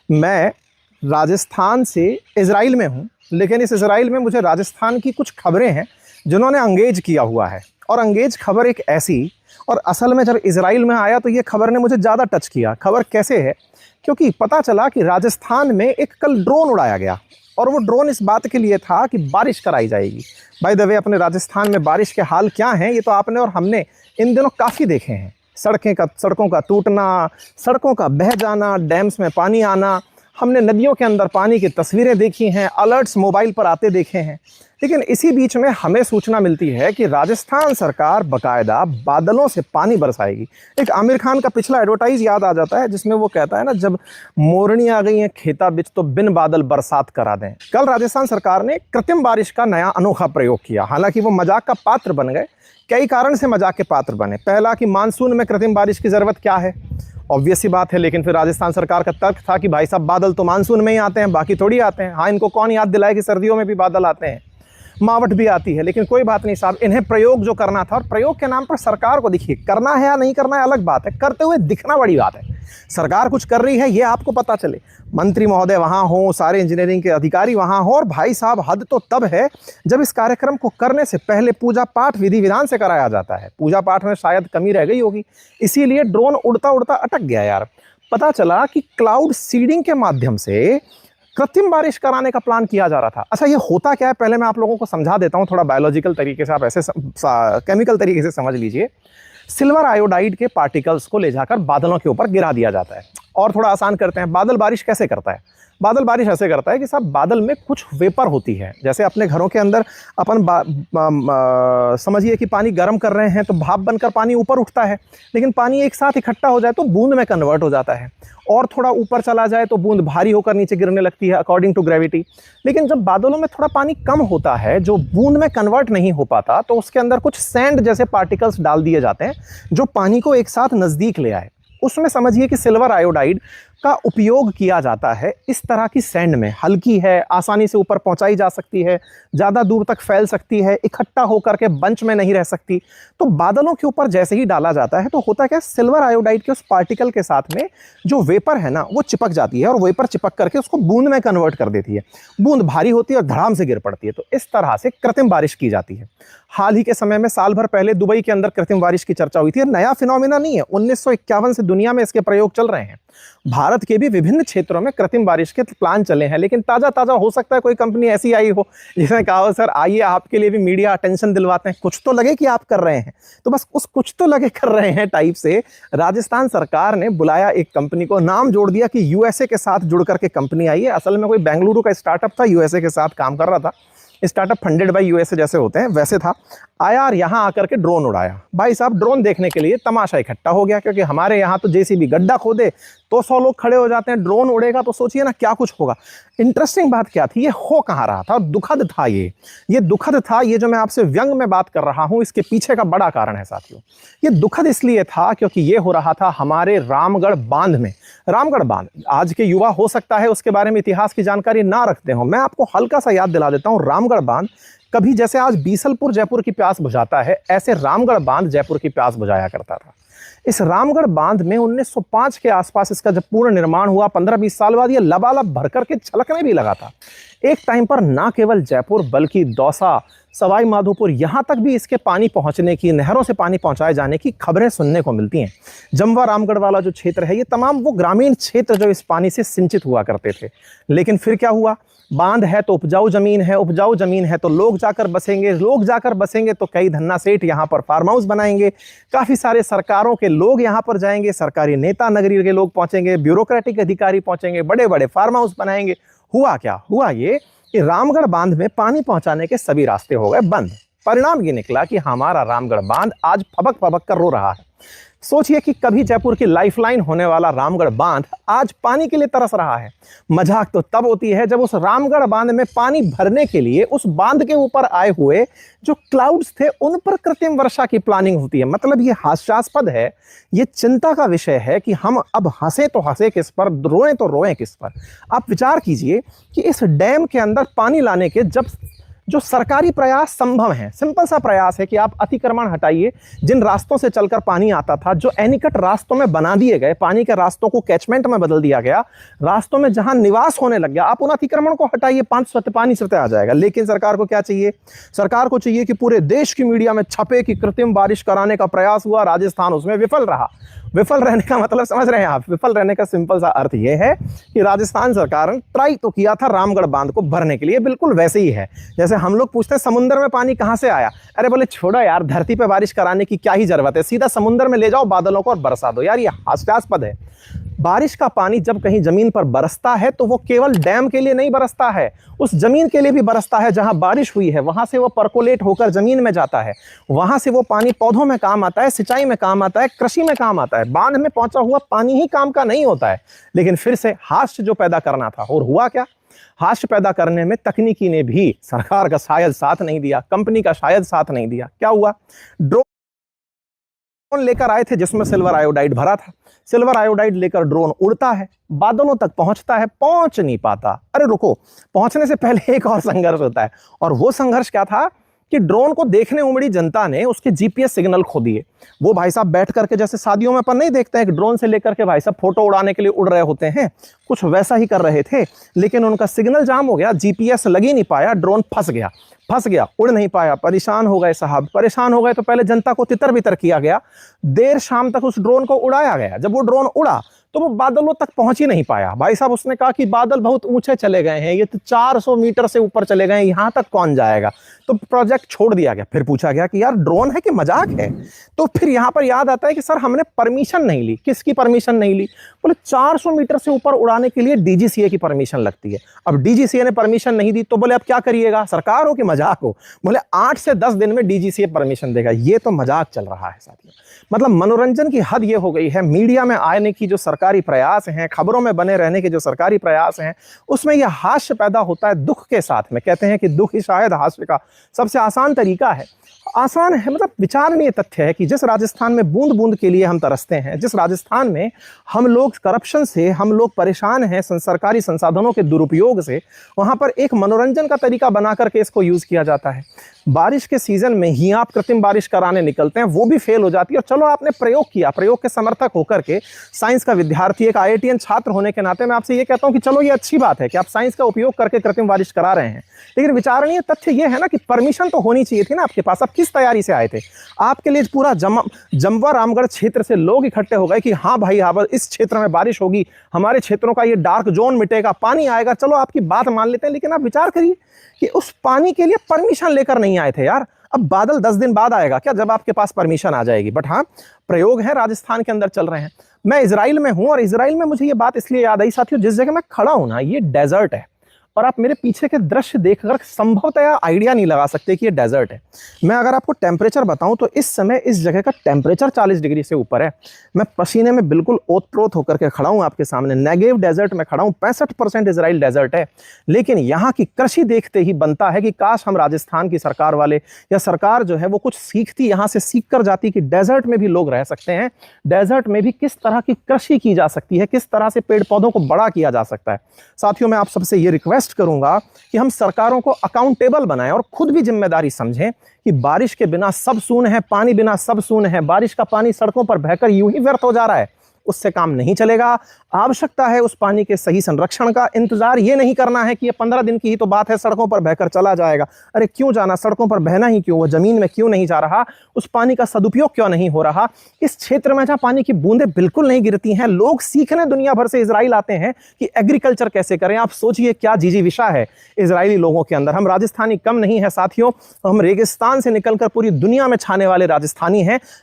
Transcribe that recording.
मैं राजस्थान से इज़राइल में हूँ, लेकिन इस इज़राइल में मुझे राजस्थान की कुछ खबरें हैं जिन्होंने अंगेज किया हुआ है। और अंगेज खबर एक ऐसी, और असल में जब इज़राइल में आया तो ये खबर ने मुझे ज़्यादा टच किया। खबर कैसे है? क्योंकि पता चला कि राजस्थान में एक कल ड्रोन उड़ाया गया, और वो ड्रोन इस बात के लिए था कि बारिश कराई जाएगी। बाय द वे, अपने राजस्थान में बारिश के हाल क्या हैं ये तो आपने और हमने इन दिनों काफ़ी देखे हैं। सड़कों का टूटना, सड़कों का बह जाना, डैम्स में पानी आना, हमने नदियों के अंदर पानी की तस्वीरें देखी हैं, अलर्ट्स मोबाइल पर आते देखे हैं। लेकिन इसी बीच में हमें सूचना मिलती है कि राजस्थान सरकार बाकायदा बादलों से पानी बरसाएगी। एक आमिर खान का पिछला एडवर्टाइज याद आ जाता है जिसमें वो कहता है ना, जब मोरनी आ गई हैं खेता बिच तो बिन बादल बरसात करा दें। कल राजस्थान सरकार ने कृत्रिम बारिश का नया अनोखा प्रयोग किया। हालांकि वो मजाक का पात्र बन गए। कई कारण से मजाक के पात्र बने। पहला कि मानसून में कृत्रिम बारिश की ज़रूरत क्या है, ऑब्वियस सी बात है। लेकिन फिर राजस्थान सरकार का तर्क था कि भाई साहब, बादल तो मानसून में ही आते हैं, बाकी थोड़ी आते हैं। हाँ, इनको कौन याद दिलाए कि सर्दियों में भी बादल आते हैं, मावट भी आती है। लेकिन कोई बात नहीं साहब, इन्हें प्रयोग जो करना था, और प्रयोग के नाम पर सरकार को देखिए, करना है या नहीं करना है अलग बात है, करते हुए दिखना बड़ी बात है। सरकार कुछ कर रही है ये आपको पता चले, मंत्री महोदय वहाँ हों, सारे इंजीनियरिंग के अधिकारी वहाँ हों। और भाई साहब, हद तो तब है जब इस कार्यक्रम को करने से पहले पूजा पाठ विधि विधान से कराया जाता है। पूजा पाठ में शायद कमी रह गई होगी, इसीलिए ड्रोन उड़ता उड़ता अटक गया यार। पता चला कि क्लाउड सीडिंग के माध्यम से कृत्रिम बारिश कराने का प्लान किया जा रहा था। अच्छा, ये होता क्या है पहले मैं आप लोगों को समझा देता हूँ थोड़ा बायोलॉजिकल तरीके से, आप ऐसे केमिकल तरीके से समझ लीजिए। सिल्वर आयोडाइड के पार्टिकल्स को ले जाकर बादलों के ऊपर गिरा दिया जाता है। और थोड़ा आसान करते हैं, बादल बारिश कैसे करता है? बादल बारिश ऐसे करता है कि साहब, बादल में कुछ वेपर होती है। जैसे अपने घरों के अंदर अपन समझिए कि पानी गर्म कर रहे हैं तो भाप बनकर पानी ऊपर उठता है। लेकिन पानी एक साथ इकट्ठा हो जाए तो बूंद में कन्वर्ट हो जाता है, और थोड़ा ऊपर चला जाए तो बूंद भारी होकर नीचे गिरने लगती है अकॉर्डिंग टू ग्रेविटी। लेकिन जब बादलों में थोड़ा पानी कम होता है, जो बूंद में कन्वर्ट नहीं हो पाता, तो उसके अंदर कुछ सैंड जैसे पार्टिकल्स डाल दिए जाते हैं जो पानी को एक साथ नज़दीक ले आए। उसमें समझिए कि सिल्वर आयोडाइड का उपयोग किया जाता है। इस तरह की सैंड में हल्की है, आसानी से ऊपर पहुंचाई जा सकती है, ज़्यादा दूर तक फैल सकती है, इकट्ठा होकर के बंच में नहीं रह सकती। तो बादलों के ऊपर जैसे ही डाला जाता है तो होता क्या, सिल्वर आयोडाइड के उस पार्टिकल के साथ में जो वेपर है ना, वो चिपक जाती है, और वेपर चिपक करके उसको बूंद में कन्वर्ट कर देती है। बूंद भारी होती है और धड़ाम से गिर पड़ती है। तो इस तरह से कृत्रिम बारिश की जाती है। हाल ही के समय में, साल भर पहले दुबई के अंदर कृत्रिम बारिश की चर्चा हुई थी। नया फिनोमिना नहीं है, 1951 से दुनिया में इसके प्रयोग चल रहे हैं। भारत के भी विभिन्न क्षेत्रों में कृत्रिम बारिश के प्लान चले हैं। लेकिन ताजा ताजा हो सकता है कोई कंपनी ऐसी आई हो जिसने कहा हो, सर आइए आपके लिए भी मीडिया अटेंशन दिलवाते हैं, कुछ तो लगे कि आप कर रहे हैं। तो बस उस कुछ तो लगे कर रहे हैं टाइप से राजस्थान सरकार ने बुलाया एक कंपनी को, नाम जोड़ दिया कि यूएसए के साथ जुड़ करके कंपनी आई है। असल में कोई बेंगलुरु का स्टार्टअप था, यूएसए के साथ काम कर रहा था। स्टार्टअप फंडेड बाय यूएसए जैसे होते हैं वैसे था। आया और यहाँ आकर के ड्रोन उड़ाया। भाई साहब, ड्रोन देखने के लिए तमाशा इकट्ठा हो गया, क्योंकि हमारे यहाँ तो जेसीबी गड्ढा खोदे तो 100 लोग खड़े हो जाते हैं, ड्रोन उड़ेगा तो सोचिए ना क्या कुछ होगा। इंटरेस्टिंग बात क्या थी, ये हो कहाँ रहा था, और दुखद था ये दुखद था। ये जो मैं आपसे व्यंग में बात कर रहा हूँ, इसके पीछे का बड़ा कारण है साथियों। ये दुखद इसलिए था क्योंकि ये हो रहा था हमारे रामगढ़ बांध में। रामगढ़ बांध, आज के युवा हो सकता है उसके बारे में इतिहास की जानकारी ना रखते हो, मैं आपको हल्का सा याद दिला देता हूँ। रामगढ़ बांध कभी जैसे आज बीसलपुर जयपुर की प्यास बुझाता है, ऐसे रामगढ़ बांध जयपुर की प्यास बुझाया करता था। इस रामगढ़ बांध में 1905 के आसपास इसका जब पूर्ण निर्माण हुआ, 15-20 साल बाद ये लबालब भर करके छलकने भी लगा था। एक टाइम पर ना केवल जयपुर बल्कि दौसा, सवाई माधोपुर, यहाँ तक भी इसके पानी पहुँचने की, नहरों से पानी पहुँचाए जाने की खबरें सुनने को मिलती हैं। जमवा रामगढ़ वाला जो क्षेत्र है, ये तमाम वो ग्रामीण क्षेत्र जो इस पानी से सिंचित हुआ करते थे। लेकिन फिर क्या हुआ, बांध है तो उपजाऊ जमीन है, उपजाऊ जमीन है तो लोग जाकर बसेंगे, लोग जाकर बसेंगे तो कई धन्ना सेठ यहाँ पर फार्म हाउस बनाएंगे, काफ़ी सारे सरकारों के लोग यहाँ पर जाएंगे, सरकारी नेता नगरी के लोग पहुँचेंगे, ब्यूरोक्रेटिक अधिकारी पहुँचेंगे, बड़े बड़े फार्म हाउस बनाएंगे। हुआ क्या, हुआ ये कि रामगढ़ बांध में पानी पहुँचाने के सभी रास्ते हो गए बंद। परिणाम ये निकला कि हमारा रामगढ़ बांध आज फबक फबक कर रो रहा है। सोचिए कि कभी जयपुर की लाइफलाइन होने वाला रामगढ़ बांध आज पानी के लिए तरस रहा है। मजाक तो तब होती है जब उस रामगढ़ बांध में पानी भरने के लिए उस बांध के ऊपर आए हुए जो क्लाउड्स थे उन पर कृत्रिम वर्षा की प्लानिंग होती है। मतलब ये हास्यास्पद है, ये चिंता का विषय है कि हम अब हंसे तो हंसे किस पर, रोएं तो रोएं किस पर। आप विचार कीजिए कि इस डैम के अंदर पानी लाने के जब जो सरकारी प्रयास संभव है, सिंपल सा प्रयास है कि आप अतिक्रमण हटाइए, जिन रास्तों से चलकर पानी आता था, जो एनीकट रास्तों में बना दिए गए, पानी के रास्तों को कैचमेंट में बदल दिया गया, रास्तों में जहां निवास होने लग गया, आप उन अतिक्रमण को हटाइए, पानी स्वतः आ जाएगा। लेकिन सरकार को क्या चाहिए? सरकार को चाहिए कि पूरे देश की मीडिया में छपे कि कृत्रिम बारिश कराने का प्रयास हुआ, राजस्थान उसमें विफल रहा। विफल रहने का मतलब समझ रहे हैं आप? विफल रहने का सिंपल सा अर्थ यह है कि राजस्थान सरकार ने ट्राई तो किया था रामगढ़ बांध को भरने के लिए, बिल्कुल वैसे ही है जैसे हम लोग पूछते हैं समुद्र में पानी कहां से आया। अरे बोले छोड़ो यार, धरती पे बारिश कराने की क्या ही जरूरत है, सीधा समुद्र में ले जाओ बादलों को और बरसा दो। यार ये हास्यास्पद है। बारिश का पानी जब कहीं जमीन पर बरसता है तो वो केवल डैम के लिए नहीं बरसता है, उस जमीन के लिए भी बरसता है जहां बारिश हुई है, वहां से वो परकोलेट होकर जमीन में जाता है, वहां से वो पानी पौधों में काम आता है, सिंचाई में काम आता है, कृषि में काम आता है। बांध में पहुंचा हुआ पानी ही काम का नहीं होता है। लेकिन फिर से हास्य जो पैदा करना था, और हुआ क्या? हास्य पैदा करने में तकनीकी ने भी सरकार का शायद साथ नहीं दिया, कंपनी का शायद साथ नहीं दिया। क्या हुआ? ड्रोन लेकर आए थे जिसमें सिल्वर आयोडाइड भरा था। सिल्वर आयोडाइड लेकर ड्रोन उड़ता है, बादलों तक पहुंचता है, पहुंच नहीं पाता। अरे रुको, पहुंचने से पहले एक और संघर्ष होता है, और वो संघर्ष क्या था कि ड्रोन को देखने उमड़ी जनता ने उसके जीपीएस सिग्नल खो दिए। वो भाई साहब बैठ करके, जैसे शादियों में अपन नहीं देखते हैं कि ड्रोन से लेकर के भाई साहब फोटो उड़ाने के लिए उड़ रहे होते हैं, कुछ वैसा ही कर रहे थे। लेकिन उनका सिग्नल जाम हो गया, जीपीएस लग ही नहीं पाया, ड्रोन फंस गया, उड़ नहीं पाया। परेशान हो गए साहब, परेशान हो गए तो पहले जनता को तितर बितर किया गया, देर शाम तक उस ड्रोन को उड़ाया गया। जब वो ड्रोन उड़ा तो वो बादलों तक पहुंच ही नहीं पाया। भाई साहब उसने कहा कि बादल बहुत ऊंचे चले गए हैं, ये तो 400 मीटर से ऊपर चले गए हैं, यहां तक कौन जाएगा? तो प्रोजेक्ट छोड़ दिया गया। फिर पूछा गया कि यार ड्रोन है कि मजाक है? तो फिर यहां पर याद आता है कि सर हमने परमिशन नहीं ली। किसकी परमिशन नहीं ली? बोले 400 मीटर से ऊपर उड़ाने के लिए डीजीसीए की परमिशन लगती है। अब डीजीसीए ने परमिशन नहीं दी तो बोले अब क्या करिएगा? सरकार हो कि मजाक हो? बोले 8 से 10 दिन में डीजीसीए परमिशन देगा। ये तो मजाक चल रहा है साथियों। मतलब मनोरंजन की हद ये हो गई है, मीडिया में आने की जो सरकारी प्रयास हैं, खबरों में बने रहने के जो सरकारी प्रयास हैं, उसमें यह हास्य पैदा होता है दुख के साथ में। कहते हैं कि दुख ही शायद हास्य का सबसे आसान तरीका है। आसान है मतलब विचारणीय तथ्य है कि जिस राजस्थान में बूंद बूंद के लिए हम तरसते हैं, जिस राजस्थान में हम लोग करप्शन से हम लोग परेशान हैं, सरकारी संसाधनों के दुरुपयोग से, वहां पर एक मनोरंजन का तरीका बना करके इसको यूज किया जाता है। बारिश के सीजन में ही आप कृत्रिम बारिश कराने निकलते हैं, वो भी फेल हो जाती है। और चलो आपने प्रयोग किया, प्रयोग के समर्थक होकर के साइंस का विद्यार्थी, एक आईआईटीएन छात्र होने के नाते मैं आपसे ये कहता हूं कि चलो ये अच्छी बात है कि आप साइंस का उपयोग करके कृत्रिम बारिश करा रहे हैं। लेकिन विचारणीय तथ्य ये है ना कि परमिशन तो होनी चाहिए थी ना आपके पास। आप किस तैयारी से आए थे? आपके लिए पूरा जमवा रामगढ़ क्षेत्र से लोग इकट्ठे हो गए कि हाँ भाई हाँ इस क्षेत्र में बारिश होगी, हमारे क्षेत्रों का ये डार्क जोन मिटेगा, पानी आएगा। चलो आपकी बात मान लेते हैं, लेकिन आप विचार करिए कि उस पानी के लिए परमिशन लेकर नहीं आए थे यार। अब बादल 10 दिन बाद आएगा क्या, जब आपके पास परमिशन आ जाएगी? बट हाँ, प्रयोग है, राजस्थान के अंदर चल रहे हैं। मैं इजराइल में हूं, और इजराइल में मुझे ये बात इसलिए याद आई साथियों, जिस जगह मैं खड़ा हूं ना, ये डेजर्ट है। और आप मेरे पीछे के दृश्य देखकर संभवतः आइडिया नहीं लगा सकते कि ये डेजर्ट है। मैं अगर आपको टेम्परेचर बताऊं तो इस समय इस जगह का टेम्परेचर 40 डिग्री से ऊपर है। मैं पसीने में बिल्कुल ओतप्रोत होकर के खड़ा हूं आपके सामने। नेगेव डेजर्ट में खड़ा हूं, 65% इजराइल डेजर्ट है। लेकिन यहाँ की कृषि देखते ही बनता है कि काश हम राजस्थान की सरकार वाले या सरकार जो है वो कुछ सीखती, यहाँ से सीख कर जाती कि डेजर्ट में भी लोग रह सकते हैं, डेजर्ट में भी किस तरह की कृषि की जा सकती है, किस तरह से पेड़ पौधों को बड़ा किया जा सकता है। साथियों, मैं आप सबसे ये रिक्वेस्ट करूंगा कि हम सरकारों को अकाउंटेबल बनाएं और खुद भी जिम्मेदारी समझें कि बारिश के बिना सब सून है, पानी बिना सब सून है। बारिश का पानी सड़कों पर बहकर यूं ही व्यर्थ हो जा रहा है, उससे काम नहीं चलेगा। आवश्यकता है उस पानी के सही संरक्षण का। इंतजार ये नहीं करना है कि ये 15 दिन की ही तो बात है, सड़कों पर बहकर चला जाएगा। अरे क्यों जाना, सड़कों पर बहना ही क्यों, वो जमीन में क्यों नहीं जा रहा, उस पानी का सदुपयोग क्यों नहीं हो रहा। इस क्षेत्र में जहां पानी की बूंदें बिल्कुल नहीं गिरती हैं, लोग सीखने दुनिया भर से इजराइल आते हैं कि एग्रीकल्चर कैसे करें। आप सोचिए क्या जिजीविषा है इजरायली लोगों के अंदर। हम राजस्थानी कम नहीं है साथियों, हम रेगिस्तान से निकलकर पूरी दुनिया में छाने वाले राजस्थानी हैं,